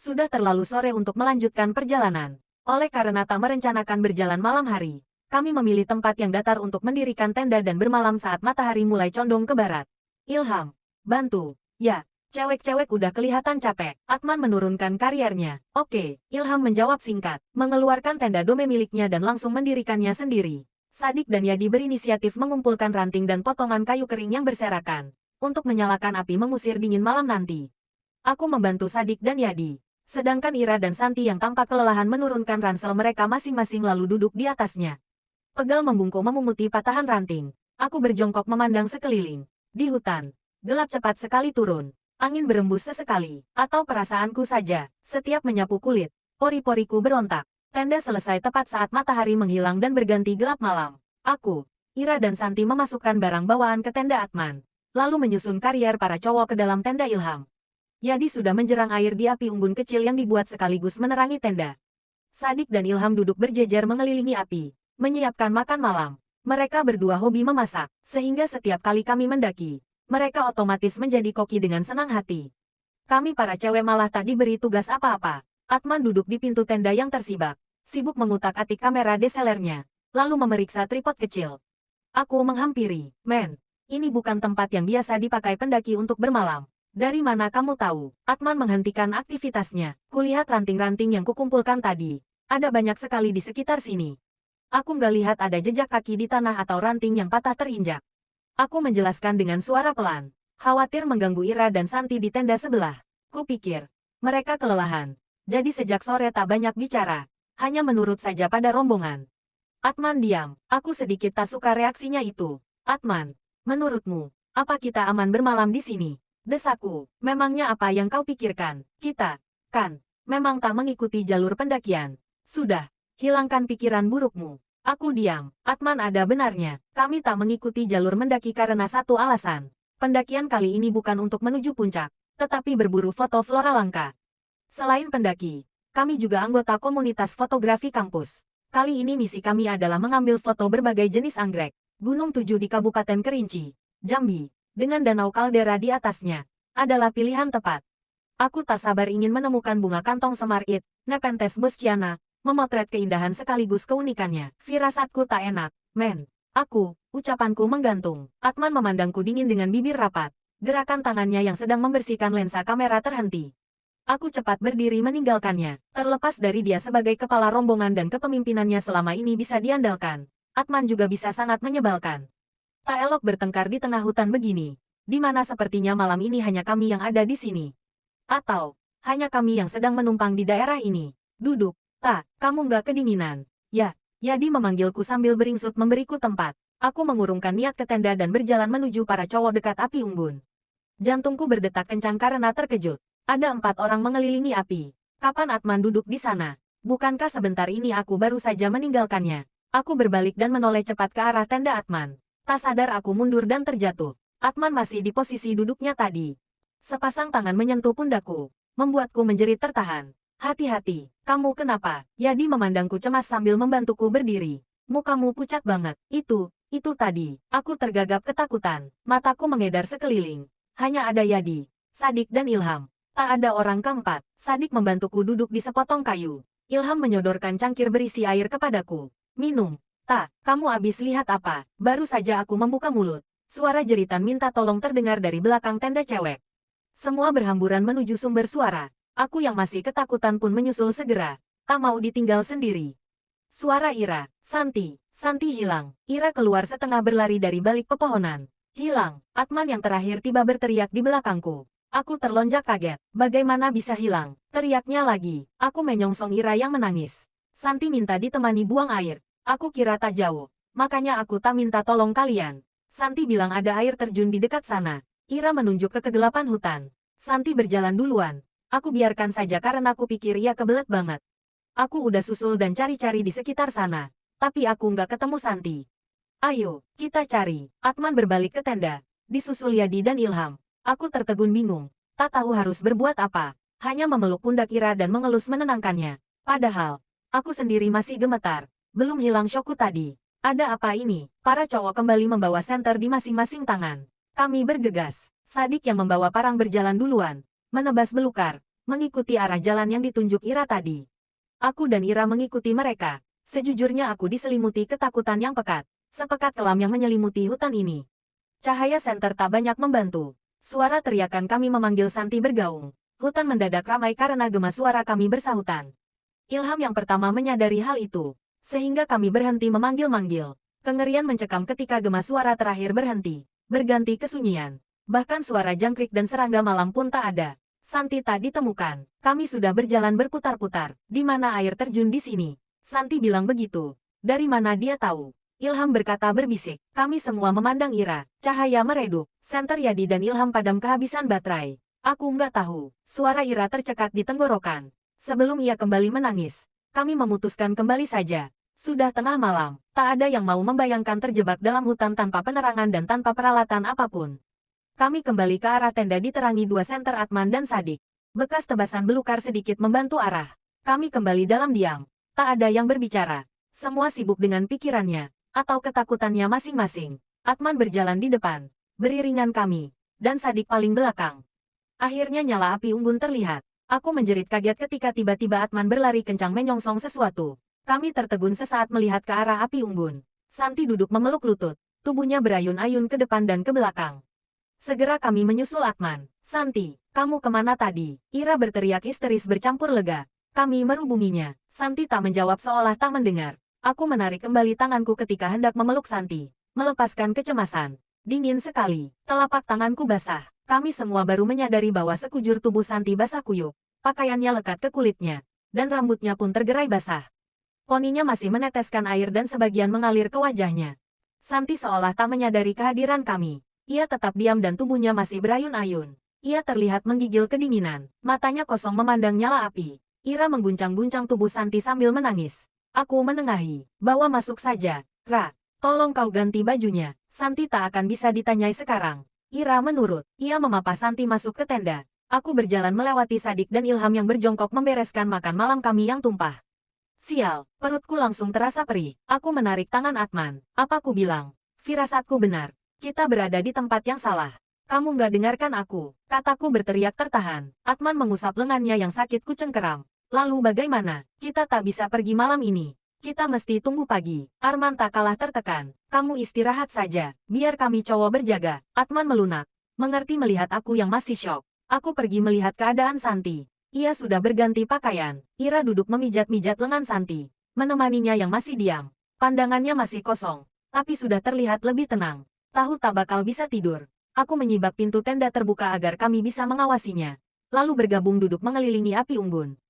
Sudah terlalu sore untuk melanjutkan perjalanan. Oleh karena tak merencanakan berjalan malam hari, kami memilih tempat yang datar untuk mendirikan tenda dan bermalam saat matahari mulai condong ke barat. Ilham, bantu. Ya, cewek-cewek udah kelihatan capek. Atman menurunkan karirnya. Oke, Ilham menjawab singkat, mengeluarkan tenda dome miliknya dan langsung mendirikannya sendiri. Sadik dan Yadi berinisiatif mengumpulkan ranting dan potongan kayu kering yang berserakan untuk menyalakan api mengusir dingin malam nanti. Aku membantu Sadik dan Yadi. Sedangkan Ira dan Santi yang tampak kelelahan menurunkan ransel mereka masing-masing lalu duduk di atasnya. Pegal membungkuk memunguti patahan ranting. Aku berjongkok memandang sekeliling. Di hutan, gelap cepat sekali turun. Angin berembus sesekali. Atau perasaanku saja, setiap menyapu kulit, pori-poriku berontak. Tenda selesai tepat saat matahari menghilang dan berganti gelap malam. Aku, Ira dan Santi memasukkan barang bawaan ke tenda Atman. Lalu menyusun karier para cowok ke dalam tenda Ilham. Yadi sudah menjerang air di api unggun kecil yang dibuat sekaligus menerangi tenda. Sadik dan Ilham duduk berjejer mengelilingi api, menyiapkan makan malam. Mereka berdua hobi memasak, sehingga setiap kali kami mendaki, mereka otomatis menjadi koki dengan senang hati. Kami para cewek malah tak diberi tugas apa-apa. Atman duduk di pintu tenda yang tersibak, sibuk mengutak-atik kamera DSLR-nya, lalu memeriksa tripod kecil. Aku menghampiri, "Men, ini bukan tempat yang biasa dipakai pendaki untuk bermalam. Dari mana kamu tahu?" Atman menghentikan aktivitasnya. Kulihat ranting-ranting yang kukumpulkan tadi. Ada banyak sekali di sekitar sini. Aku nggak lihat ada jejak kaki di tanah atau ranting yang patah terinjak. Aku menjelaskan dengan suara pelan. Khawatir mengganggu Ira dan Santi di tenda sebelah. Kupikir, mereka kelelahan. Jadi sejak sore tak banyak bicara. Hanya menurut saja pada rombongan. Atman diam. Aku sedikit tak suka reaksinya itu. Atman, menurutmu, apa kita aman bermalam di sini? Desaku, memangnya apa yang kau pikirkan? Kita, kan, memang tak mengikuti jalur pendakian. Sudah, hilangkan pikiran burukmu. Aku diam. Atman ada benarnya. Kami tak mengikuti jalur mendaki karena satu alasan. Pendakian kali ini bukan untuk menuju puncak, tetapi berburu foto flora langka. Selain pendaki, kami juga anggota komunitas fotografi kampus. Kali ini misi kami adalah mengambil foto berbagai jenis anggrek. Gunung 7 di Kabupaten Kerinci, Jambi, dengan danau kaldera di atasnya, adalah pilihan tepat. Aku tak sabar ingin menemukan bunga kantong semar Nepenthes boschiana, memotret keindahan sekaligus keunikannya. Firasatku tak enak, men. Ucapanku menggantung. Atman memandangku dingin dengan bibir rapat. Gerakan tangannya yang sedang membersihkan lensa kamera terhenti. Aku cepat berdiri meninggalkannya. Terlepas dari dia sebagai kepala rombongan dan kepemimpinannya selama ini bisa diandalkan, Atman juga bisa sangat menyebalkan. Tak elok bertengkar di tengah hutan begini, di mana sepertinya malam ini hanya kami yang ada di sini. Atau, hanya kami yang sedang menumpang di daerah ini. Duduk, tak, kamu nggak kedinginan. Ya, Yadi memanggilku sambil beringsut memberiku tempat. Aku mengurungkan niat ke tenda dan berjalan menuju para cowok dekat api unggun. Jantungku berdetak kencang karena terkejut. Ada 4 orang mengelilingi api. Kapan Atman duduk di sana? Bukankah sebentar ini aku baru saja meninggalkannya? Aku berbalik dan menoleh cepat ke arah tenda Atman. Tak sadar aku mundur dan terjatuh. Atman masih di posisi duduknya tadi. Sepasang tangan menyentuh pundakku, membuatku menjerit tertahan. "Hati-hati, kamu kenapa?" Yadi memandangku cemas sambil membantuku berdiri. "Mukamu pucat banget." Itu tadi. Aku tergagap ketakutan. Mataku mengedar sekeliling. Hanya ada Yadi, Sadik dan Ilham. Tak ada orang keempat. Sadik membantuku duduk di sepotong kayu. Ilham menyodorkan cangkir berisi air kepadaku. "Minum." "Tak, kamu habis lihat apa?" Baru saja aku membuka mulut. Suara jeritan minta tolong terdengar dari belakang tenda cewek. Semua berhamburan menuju sumber suara. Aku yang masih ketakutan pun menyusul segera. Tak mau ditinggal sendiri. Suara Ira, Santi hilang. Ira keluar setengah berlari dari balik pepohonan. Hilang. Atman yang terakhir tiba berteriak di belakangku. Aku terlonjak kaget. Bagaimana bisa hilang? Teriaknya lagi. Aku menyongsong Ira yang menangis. Santi minta ditemani buang air. Aku kira tak jauh. Makanya aku tak minta tolong kalian. Santi bilang ada air terjun di dekat sana. Ira menunjuk ke kegelapan hutan. Santi berjalan duluan. Aku biarkan saja karena aku pikir ia kebelet banget. Aku udah susul dan cari-cari di sekitar sana. Tapi aku nggak ketemu Santi. "Ayo, kita cari." Atman berbalik ke tenda. Disusul Yadi dan Ilham. Aku tertegun bingung. Tak tahu harus berbuat apa. Hanya memeluk pundak Ira dan mengelus menenangkannya. Padahal, aku sendiri masih gemetar. Belum hilang syokku tadi. Ada apa ini? Para cowok kembali membawa senter di masing-masing tangan. Kami bergegas. Sadik yang membawa parang berjalan duluan. Menebas belukar. mengikuti arah jalan yang ditunjuk Ira tadi. Aku dan Ira mengikuti mereka. Sejujurnya aku diselimuti ketakutan yang pekat. Sepekat kelam yang menyelimuti hutan ini. Cahaya senter tak banyak membantu. Suara teriakan kami memanggil Santi bergaung. Hutan mendadak ramai karena gema suara kami bersahutan. Ilham yang pertama menyadari hal itu. Sehingga kami berhenti memanggil-manggil. Kengerian mencekam ketika gema suara terakhir berhenti. Berganti kesunyian. Bahkan suara jangkrik dan serangga malam pun tak ada. Santi tak ditemukan. Kami sudah berjalan berputar-putar. Di mana air terjun di sini? Santi bilang begitu. Dari mana dia tahu? Ilham berkata berbisik. Kami semua memandang Ira. Cahaya meredup. Senter Yadi dan Ilham padam kehabisan baterai. Aku nggak tahu. Suara Ira tercekat di tenggorokan. Sebelum ia kembali menangis. Kami memutuskan kembali saja. Sudah tengah malam. Tak ada yang mau membayangkan terjebak dalam hutan tanpa penerangan dan tanpa peralatan apapun. Kami kembali ke arah tenda diterangi dua senter Atman dan Sadik. Bekas tebasan belukar sedikit membantu arah. Kami kembali dalam diam. Tak ada yang berbicara. Semua sibuk dengan pikirannya. Atau ketakutannya masing-masing. Atman berjalan di depan. Beriringan kami. Dan Sadik paling belakang. Akhirnya nyala api unggun terlihat. Aku menjerit kaget ketika tiba-tiba Atman berlari kencang menyongsong sesuatu. Kami tertegun sesaat melihat ke arah api unggun. Santi duduk memeluk lutut. Tubuhnya berayun-ayun ke depan dan ke belakang. Segera kami menyusul Atman. Santi, kamu kemana tadi? Ira berteriak histeris bercampur lega. Kami merubunginya. Santi tak menjawab seolah tak mendengar. Aku menarik kembali tanganku ketika hendak memeluk Santi. Melepaskan kecemasan. Dingin sekali. Telapak tanganku basah. Kami semua baru menyadari bahwa sekujur tubuh Santi basah kuyup. Pakaiannya lekat ke kulitnya. Dan rambutnya pun tergerai basah. Poninya masih meneteskan air dan sebagian mengalir ke wajahnya. Santi seolah tak menyadari kehadiran kami. Ia tetap diam dan tubuhnya masih berayun-ayun. Ia terlihat menggigil kedinginan. Matanya kosong memandang nyala api. Ira mengguncang-guncang tubuh Santi sambil menangis. Aku menengahi. Bawa masuk saja. Ra, tolong kau ganti bajunya. Santi tak akan bisa ditanyai sekarang. Ira menurut. Ia memapa Santi masuk ke tenda. Aku berjalan melewati Sadik dan Ilham yang berjongkok membereskan makan malam kami yang tumpah. Sial, perutku langsung terasa perih. Aku menarik tangan Atman. Apa ku bilang? Firasatku benar. Kita berada di tempat yang salah. Kamu nggak dengarkan aku. Kataku berteriak tertahan. Atman mengusap lengannya yang sakit kucengkeram. Lalu bagaimana? Kita tak bisa pergi malam ini. Kita mesti tunggu pagi. Arman tak kalah tertekan. Kamu istirahat saja. Biar kami cowok berjaga. Atman melunak. Mengerti melihat aku yang masih syok. Aku pergi melihat keadaan Santi. Ia sudah berganti pakaian. Ira duduk memijat-mijat lengan Santi. Menemaninya yang masih diam. Pandangannya masih kosong. Tapi sudah terlihat lebih tenang. Tahu tak bakal bisa tidur. Aku menyibak pintu tenda terbuka agar kami bisa mengawasinya. Lalu bergabung duduk mengelilingi api unggun.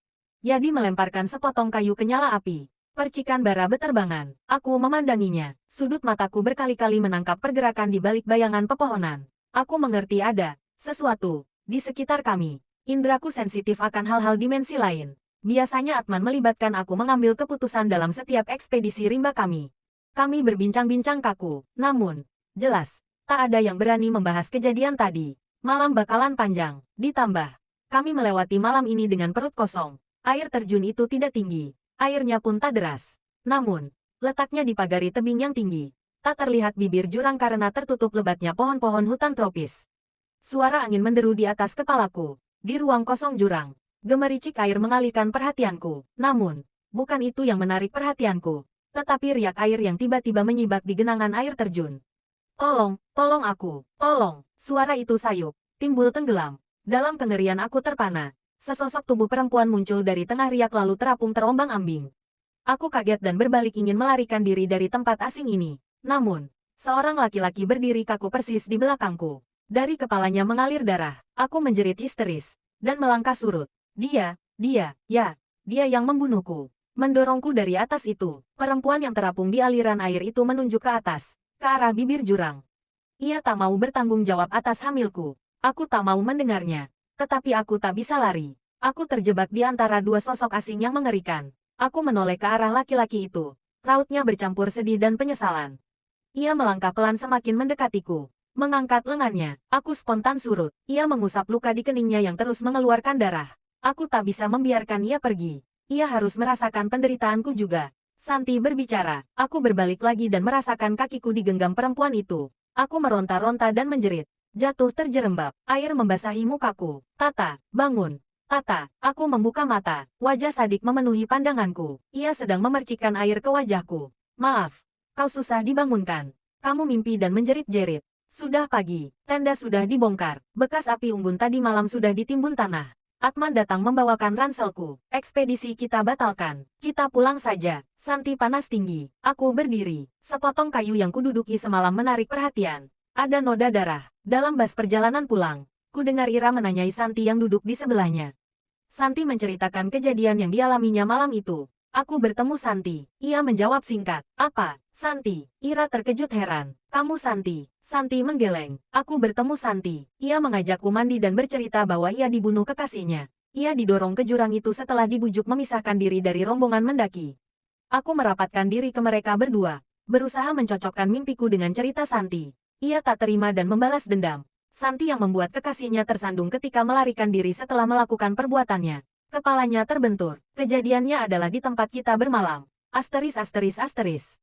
Yadi melemparkan sepotong kayu ke nyala api. Percikan bara beterbangan. Aku memandanginya. Sudut mataku berkali-kali menangkap pergerakan di balik bayangan pepohonan. Aku mengerti ada sesuatu di sekitar kami. Indraku sensitif akan hal-hal dimensi lain. Biasanya Atman melibatkan aku mengambil keputusan dalam setiap ekspedisi rimba kami. Kami berbincang-bincang kaku. Namun, jelas, tak ada yang berani membahas kejadian tadi. Malam bakalan panjang. Ditambah, kami melewati malam ini dengan perut kosong. Air terjun itu tidak tinggi. Airnya pun tak deras. Namun, letaknya dipagari tebing yang tinggi. Tak terlihat bibir jurang karena tertutup lebatnya pohon-pohon hutan tropis. Suara angin menderu di atas kepalaku. Di ruang kosong jurang, gemericik air mengalihkan perhatianku. Namun, bukan itu yang menarik perhatianku. Tetapi riak air yang tiba-tiba menyibak di genangan air terjun. Tolong, tolong aku, tolong. Suara itu sayup, timbul tenggelam. Dalam kengerian aku terpana. Sesosok tubuh perempuan muncul dari tengah riak lalu terapung terombang-ambing. Aku kaget dan berbalik ingin melarikan diri dari tempat asing ini. Namun, seorang laki-laki berdiri kaku persis di belakangku. Dari kepalanya mengalir darah. Aku menjerit histeris. Dan melangkah surut. Dia yang membunuhku. Mendorongku dari atas itu. Perempuan yang terapung di aliran air itu menunjuk ke atas. Ke arah bibir jurang. Ia tak mau bertanggung jawab atas hamilku. Aku tak mau mendengarnya. Tetapi aku tak bisa lari. Aku terjebak di antara dua sosok asing yang mengerikan. Aku menoleh ke arah laki-laki itu. Rautnya bercampur sedih dan penyesalan. Ia melangkah pelan semakin mendekatiku. Mengangkat lengannya, aku spontan surut. Ia mengusap luka di keningnya yang terus mengeluarkan darah. Aku tak bisa membiarkan ia pergi. Ia harus merasakan penderitaanku juga. Santi berbicara. Aku berbalik lagi dan merasakan kakiku digenggam perempuan itu. Aku meronta-ronta dan menjerit. Jatuh terjerembab. Air membasahi mukaku. Tata, bangun. Tata, aku membuka mata. Wajah Sadik memenuhi pandanganku. Ia sedang memercikkan air ke wajahku. Maaf, kau susah dibangunkan. Kamu mimpi dan menjerit-jerit. Sudah pagi, tenda sudah dibongkar. Bekas api unggun tadi malam sudah ditimbun tanah. Atman datang membawakan ranselku. Ekspedisi kita batalkan. Kita pulang saja. Santi panas tinggi. Aku berdiri. Sepotong kayu yang kududuki semalam menarik perhatian. Ada noda darah. Dalam bas perjalanan pulang, ku dengar Ira menanyai Santi yang duduk di sebelahnya. Santi menceritakan kejadian yang dialaminya malam itu. Aku bertemu Santi. Ia menjawab singkat. Apa, Santi? Ira terkejut heran. Kamu Santi? Santi menggeleng. Aku bertemu Santi. Ia mengajakku mandi dan bercerita bahwa ia dibunuh kekasihnya. Ia didorong ke jurang itu setelah dibujuk memisahkan diri dari rombongan mendaki. Aku merapatkan diri ke mereka berdua. Berusaha mencocokkan mimpiku dengan cerita Santi. Ia tak terima dan membalas dendam. Santi yang membuat kekasihnya tersandung ketika melarikan diri setelah melakukan perbuatannya. Kepalanya terbentur. Kejadiannya adalah di tempat kita bermalam. Asteris asteris asteris.